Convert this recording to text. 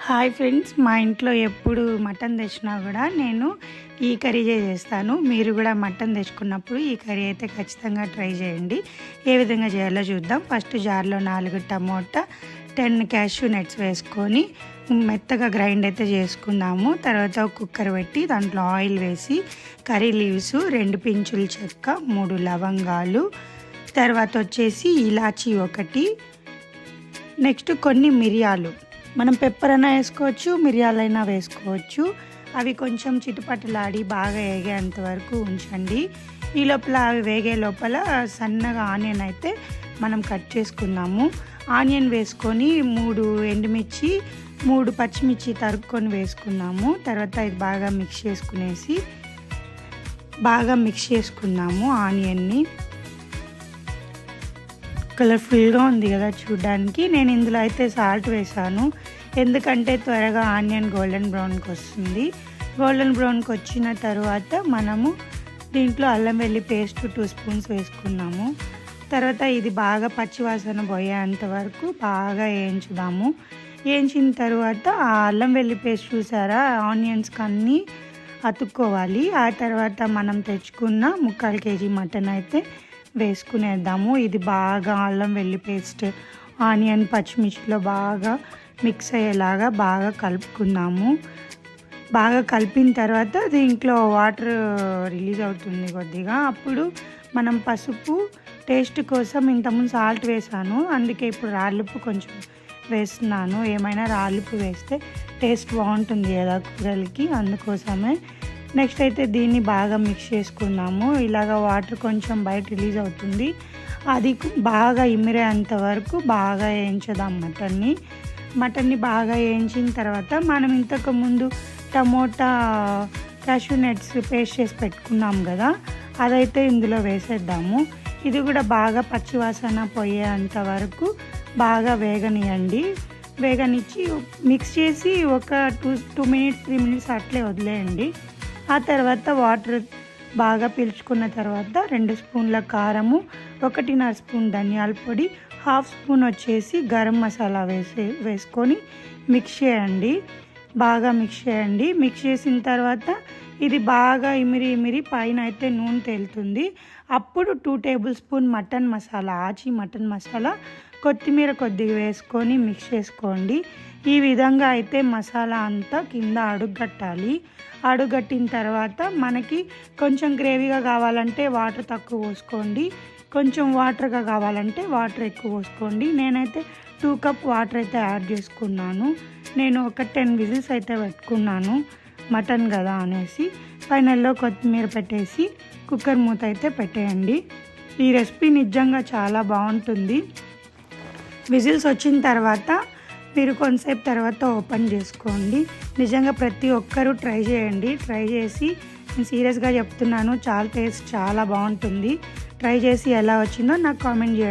Hi friends, మా ఇంట్లో ఎప్పుడు మటన్ తెచ్చినా కూడా నేను ఈ కర్రీ చేస్తాను. మీరు కూడా మటన్ తెచ్చుకున్నప్పుడు ఈ కర్రీ అయితే ఖచ్చితంగా ట్రై చేయండి. ఏ విధంగా చేయాలో చూద్దాం. ఫస్ట్ జార్లో 4 టమోటా, 10 క్యాష్యూ నట్స్ వేసుకొని మెత్తగా గ్రైండ్ అయితే చేసుకుందాము. తర్వాత ఒక కుక్కర్ పెట్టి దాంట్లో ఆయిల్ వేసి కర్రీ లీవ్స్, 2 పించుల చెక్క, 3 లవంగాలు, తర్వాత వచ్చేసి ఇలాచీ ఒకటి, నెక్స్ట్ కొన్ని మిరియాలు. మనం పెప్పర్ అయినా వేసుకోవచ్చు, మిరియాలైనా వేసుకోవచ్చు. అవి కొంచెం చిటుపటలాడి బాగా వేగేంత వరకు ఉంచండి. ఈ లోపల అవి వేగే లోపల సన్నగా ఆనియన్ అయితే మనం కట్ చేసుకుందాము. ఆనియన్ వేసుకొని 3 ఎండుమిర్చి, 3 పచ్చిమిర్చి తరుక్కొని వేసుకున్నాము. తర్వాత ఇది బాగా మిక్స్ చేసుకున్నాము ఆనియన్ని. కలర్ఫుల్గా ఉంది కదా చూడడానికి. నేను ఇందులో అయితే సాల్ట్ వేసాను, ఎందుకంటే త్వరగా ఆనియన్ గోల్డెన్ బ్రౌన్కి వస్తుంది. గోల్డెన్ బ్రౌన్కి వచ్చిన తర్వాత మనము దీంట్లో అల్లం వెల్లి పేస్ట్ 2 స్పూన్స్ వేసుకున్నాము. తర్వాత ఇది బాగా పచ్చివాసన పోయేంత వరకు బాగా వేయించుదాము. వేయించిన తర్వాత ఆ అల్లం వెల్లి పేస్ట్ చూసారా, ఆనియన్స్కి అన్నీ అతుక్కోవాలి. ఆ తర్వాత మనం తెచ్చుకున్న 3/4 kg మటన్ అయితే వేసుకునేద్దాము. ఇది బాగా అల్లం వెల్లి పేస్ట్ ఆనియన్ పచ్చిమిర్చిలో బాగా మిక్స్ అయ్యేలాగా బాగా కలుపుకుందాము. బాగా కలిపిన తర్వాత దీంట్లో వాటర్ రిలీజ్ అవుతుంది కొద్దిగా. అప్పుడు మనం పసుపు టేస్ట్ కోసం ఇంతకుముందు సాల్ట్ వేసాను, అందుకే ఇప్పుడు రాళ్ళుప్పు కొంచెం వేస్తున్నాను. ఏమైనా రాళ్ళుప్పు వేస్తే టేస్ట్ బాగుంటుంది కదా కూరలకి, అందుకోసమే. నెక్స్ట్ అయితే దీన్ని బాగా మిక్స్ చేసుకున్నాము. ఇలాగ వాటర్ కొంచెం బయట రిలీజ్ అవుతుంది, అది బాగా ఇమిరేంత వరకు బాగా వేయించుదాం మటన్ని బాగా వేయించిన తర్వాత మనం ఇంతకుముందు టమోటా క్యాష్యూ నట్స్ పేస్ట్ చేసి పెట్టుకున్నాం కదా, అదైతే ఇందులో వేసేద్దాము. ఇది కూడా బాగా పచ్చివాసన పోయేంత వరకు బాగా వేగనిచ్చి మిక్స్ చేసి ఒక 2 మినిట్స్ 3 మినిట్స్ అట్లే వదిలేయండి. ఆ తర్వాత వాటర్ బాగా పీల్చుకున్న తర్వాత 2 స్పూన్ల కారము, 1.5 స్పూన్ ధనియాల పొడి, 1/2 స్పూన్ వచ్చేసి గరం మసాలా వేసుకొని మిక్స్ చేయండి. బాగా మిక్స్ చేయండి. మిక్స్ చేసిన తర్వాత ఇది బాగా ఇమిరి పైన అయితే నూనె తేలుతుంది. అప్పుడు 2 టేబుల్ స్పూన్ మటన్ మసాలా, ఆచి మటన్ మసాలా, కొత్తిమీర కొద్దిగా వేసుకొని మిక్స్ చేసుకోండి. ఈ విధంగా అయితే మసాలా అంతా కింద అడుగట్టిన తర్వాత మనకి కొంచెం గ్రేవీగా కావాలంటే వాటర్ తక్కువ పోసుకోండి, కొంచెం వాటర్గా కావాలంటే వాటర్ ఎక్కువ పోసుకోండి. నేనైతే 2 కప్ వాటర్ అయితే యాడ్ చేసుకున్నాను. నేను ఒక 10 విజిల్స్ అయితే పెట్టుకున్నాను, మటన్ కదా అనేసి. ఫైనల్లో కొత్తిమీర పెట్టేసి కుక్కర్ మూత అయితే పెట్టేయండి. ఈ రెసిపీ నిజంగా చాలా బాగుంటుంది. విజిల్స్ వచ్చిన తర్వాత మీరు కొంతసేపు తర్వాత ఓపెన్ చేసుకోండి. నిజంగా ప్రతి ఒక్కరూ ట్రై చేయండి. ట్రై చేసి, నేను సీరియస్గా చెప్తున్నాను, టేస్ట్ చాలా బాగుంటుంది. ట్రై చేసి ఎలా వచ్చిందో నాకు కామెంట్ చేయండి.